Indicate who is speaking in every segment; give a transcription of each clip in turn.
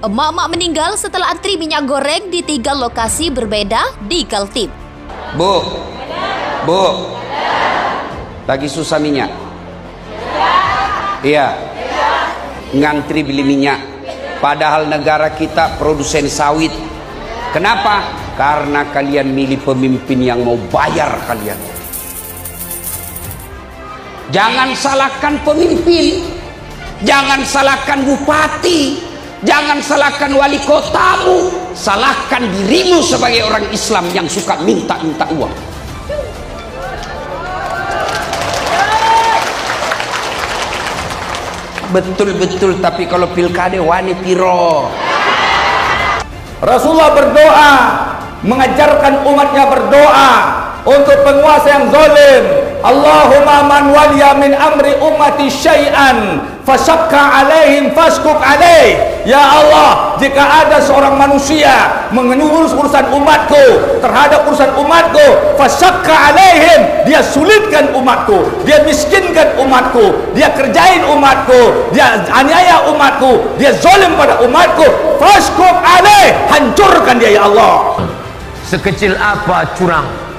Speaker 1: Emak-emak meninggal setelah antri minyak goreng di 3 lokasi berbeda di Kaltim.
Speaker 2: Bu, lagi susah minyak? Iya, ngantri beli minyak. Padahal negara kita produsen sawit. Kenapa? Karena kalian milih pemimpin yang mau bayar kalian. Jangan salahkan pemimpin, jangan salahkan bupati, jangan salahkan wali kotamu, salahkan dirimu sebagai orang Islam yang suka minta-minta uang. Betul-betul, tapi kalau pilkade wani piro.
Speaker 3: Rasulullah berdoa, mengajarkan umatnya berdoa untuk penguasa yang zalim. Allahumma man waliya min amri ummati syai'an fasyakka alaihim fashkuk alaih. Ya Allah, jika ada seorang manusia mengurus urusan umatku, terhadap urusan umatku, fasyakka alaihim, dia sulitkan umatku, dia miskinkan umatku, dia kerjain umatku, dia aniaya umatku, dia zalim pada umatku, fashkuk alaih, hancurkan dia ya Allah.
Speaker 4: Sekecil apa curang?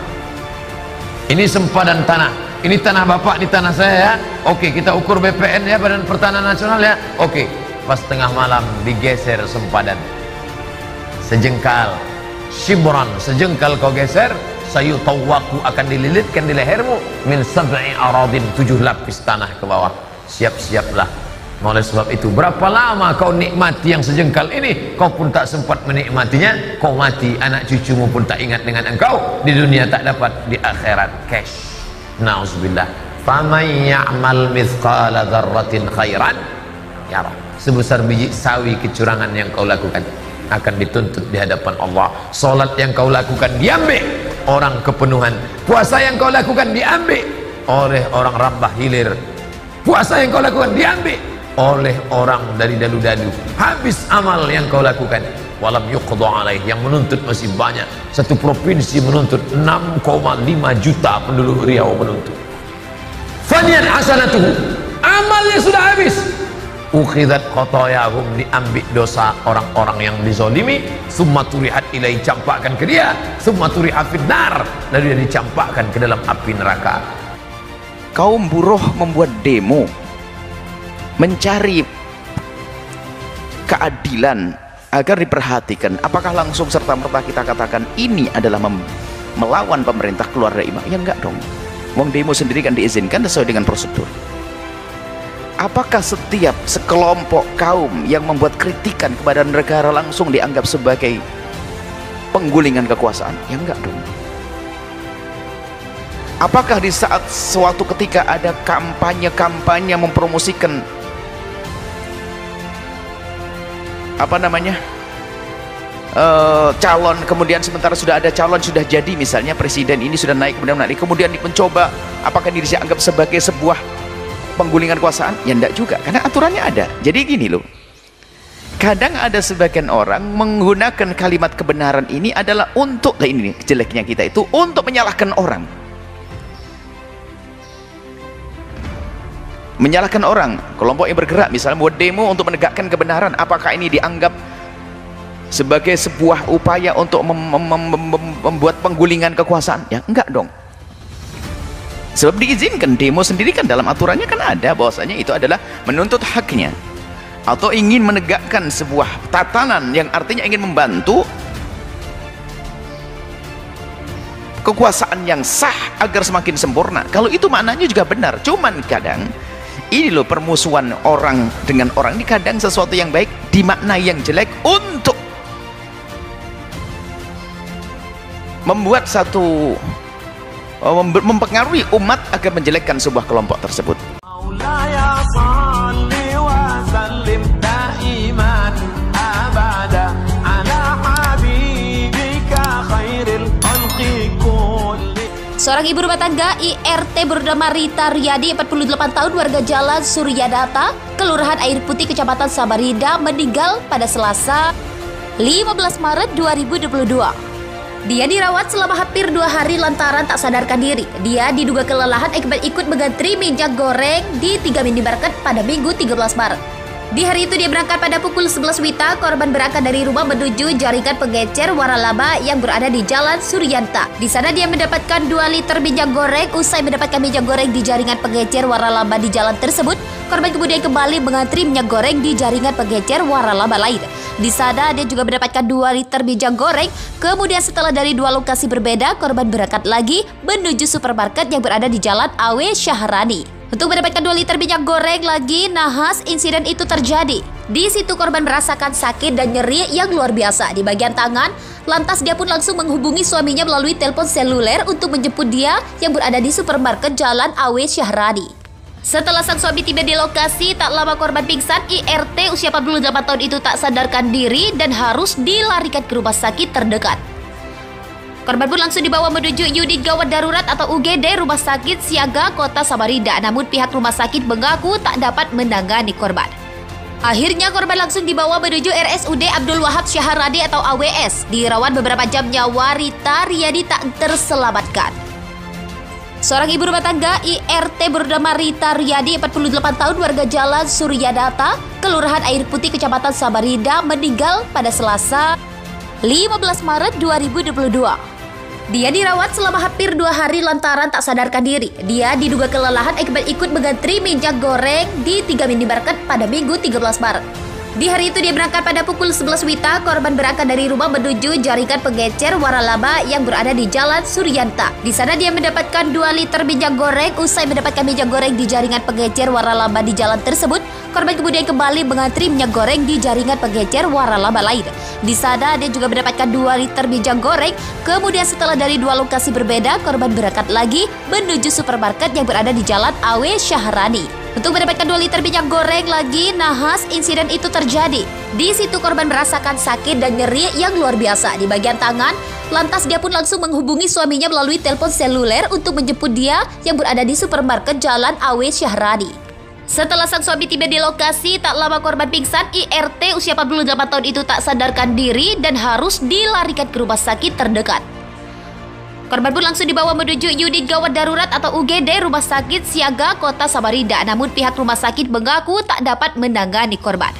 Speaker 4: Ini sempadan tanah, ini tanah bapak, ini tanah saya ya. Oke, kita ukur BPN ya, Badan Pertanahan Nasional ya. Oke, pas tengah malam digeser sempadan sejengkal, shibran, sejengkal kau geser, sayu tawaku akan dililitkan di lehermu min sab'i aradin, 7 lapis tanah ke bawah. Siap-siaplah. Oleh sebab itu, berapa lama kau nikmati yang sejengkal ini, kau pun tak sempat menikmatinya. Kau mati, anak cucumu pun tak ingat dengan engkau. Di dunia tak dapat, di akhirat cash. Nauzubillah. Faman ya'mal mithqala dzarratin khairan yarah. Sebesar biji sawi kecurangan yang kau lakukan akan dituntut di hadapan Allah. Salat yang kau lakukan diambil orang kepenuhan. Puasa yang kau lakukan diambil oleh orang rambah hilir. Puasa yang kau lakukan diambil oleh orang dari dadu-dadu. Habis amal yang kau lakukan. Walam yuqda alaih, yang menuntut masih banyak. Satu provinsi menuntut 6,5 juta penduduk Riau menuntut. Fanian hasanatuhu, amalnya sudah habis. Ukhidat khotoyahum, diambil dosa orang-orang yang dizolimi. Summa turihat ilai, campakkan ke dia. Summa turihat finnar, lalu dia dicampakkan ke dalam api neraka.
Speaker 5: Kaum buruh membuat demo mencari keadilan agar diperhatikan. Apakah langsung serta-merta kita katakan ini adalah melawan pemerintah keluar dari imam? Ya enggak dong. Wong demo sendiri kan diizinkan sesuai dengan prosedur. Apakah setiap sekelompok kaum yang membuat kritikan kepada negara langsung dianggap sebagai penggulingan kekuasaan? Ya enggak dong. Apakah di saat suatu ketika ada kampanye mempromosikan calon, kemudian sementara sudah ada calon, sudah jadi, misalnya presiden ini sudah naik, kemudian mencoba, apakah ini dianggap sebagai sebuah penggulingan kekuasaan? Ya enggak juga, karena aturannya ada. Jadi gini loh, kadang ada sebagian orang menggunakan kalimat kebenaran ini adalah untuk, ini jeleknya kita itu, untuk menyalahkan orang. Menyalahkan orang, kelompok yang bergerak misalnya buat demo untuk menegakkan kebenaran, apakah ini dianggap sebagai sebuah upaya untuk membuat penggulingan kekuasaan? Ya enggak dong. Sebab diizinkan, demo sendiri kan dalam aturannya kan ada bahwasanya itu adalah menuntut haknya atau ingin menegakkan sebuah tatanan yang artinya ingin membantu kekuasaan yang sah agar semakin sempurna. Kalau itu maknanya juga benar, cuman kadang ini loh permusuhan orang dengan orang ini, kadang sesuatu yang baik dimaknai yang jelek untuk membuat satu mempengaruhi umat agar menjelekkan sebuah kelompok tersebut.
Speaker 1: Seorang ibu rumah tangga IRT bernama Rita Riyadi, 48 tahun, warga Jalan Suryadata, Kelurahan Air Putih, Kecamatan Samarinda, meninggal pada Selasa 15 Maret 2022. Dia dirawat selama hampir 2 hari lantaran tak sadarkan diri. Dia diduga kelelahan akibat ikut mengantri minyak goreng di 3 minimarket pada Minggu 13 Maret. Di hari itu dia berangkat pada pukul 11 WITA. Korban berangkat dari rumah menuju jaringan pengecer waralaba yang berada di Jalan Suryanta. Di sana dia mendapatkan 2 liter minyak goreng. Usai mendapatkan minyak goreng di jaringan pengecer waralaba di jalan tersebut, korban kemudian kembali mengantri minyak goreng di jaringan pengecer waralaba lain. Di sana dia juga mendapatkan 2 liter minyak goreng. Kemudian setelah dari 2 lokasi berbeda, korban berangkat lagi menuju supermarket yang berada di Jalan Awe Syahrani untuk mendapatkan 2 liter minyak goreng lagi. Nahas insiden itu terjadi. Di situ korban merasakan sakit dan nyeri yang luar biasa di bagian tangan. Lantas dia pun langsung menghubungi suaminya melalui telepon seluler untuk menjemput dia yang berada di supermarket Jalan Awe Syahrani. Setelah sang suami tiba di lokasi, tak lama korban pingsan. IRT usia 48 tahun itu tak sadarkan diri dan harus dilarikan ke rumah sakit terdekat. Korban pun langsung dibawa menuju unit gawat darurat atau UGD Rumah Sakit Siaga Kota Samarinda. Namun pihak rumah sakit mengaku tak dapat menangani korban. Akhirnya korban langsung dibawa menuju RSUD Abdul Wahab Syahrani atau AWS. Dirawat beberapa jam, nyawa Rita Riyadi tak terselamatkan. Seorang ibu rumah tangga IRT bernama Rita Riyadi, 48 tahun, warga Jalan Suryadata, Kelurahan Air Putih, Kecamatan Samarinda, meninggal pada Selasa 15 Maret 2022. Dia dirawat selama hampir 2 hari lantaran tak sadarkan diri. Dia diduga kelelahan akibat ikut mengantri minyak goreng di 3 minimarket pada Minggu 13 Maret. Di hari itu dia berangkat pada pukul 11 WITA. Korban berangkat dari rumah menuju jaringan pengecer waralaba yang berada di Jalan Suryanta. Di sana dia mendapatkan 2 liter minyak goreng. Usai mendapatkan minyak goreng di jaringan pengecer waralaba di jalan tersebut, korban kemudian kembali mengantri minyak goreng di jaringan pengecer waralaba lain. Di sana dia juga mendapatkan 2 liter minyak goreng. Kemudian setelah dari 2 lokasi berbeda, korban berangkat lagi menuju supermarket yang berada di Jalan Awe Syahrani untuk mendapatkan 2 liter minyak goreng lagi. Nahas insiden itu terjadi. Di situ korban merasakan sakit dan nyeri yang luar biasa di bagian tangan. Lantas dia pun langsung menghubungi suaminya melalui telepon seluler untuk menjemput dia yang berada di supermarket Jalan Awe Syahrani. Setelah sang suami tiba di lokasi, tak lama korban pingsan. IRT usia 48 tahun itu tak sadarkan diri dan harus dilarikan ke rumah sakit terdekat. Korban pun langsung dibawa menuju unit gawat darurat atau UGD Rumah Sakit Siaga Kota Samarinda. Namun pihak rumah sakit mengaku tak dapat menangani korban.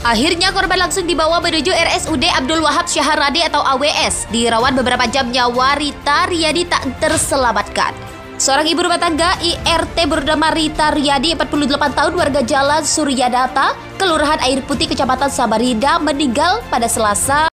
Speaker 1: Akhirnya korban langsung dibawa menuju RSUD Abdul Wahab Syahrani atau AWS. Dirawat beberapa jam, nyawa Rita Riyadi tak terselamatkan. Seorang ibu rumah tangga IRT bernama Rita Riyadi, 48 tahun, warga Jalan Suryadata, Kelurahan Air Putih, Kecamatan Samarinda, meninggal pada Selasa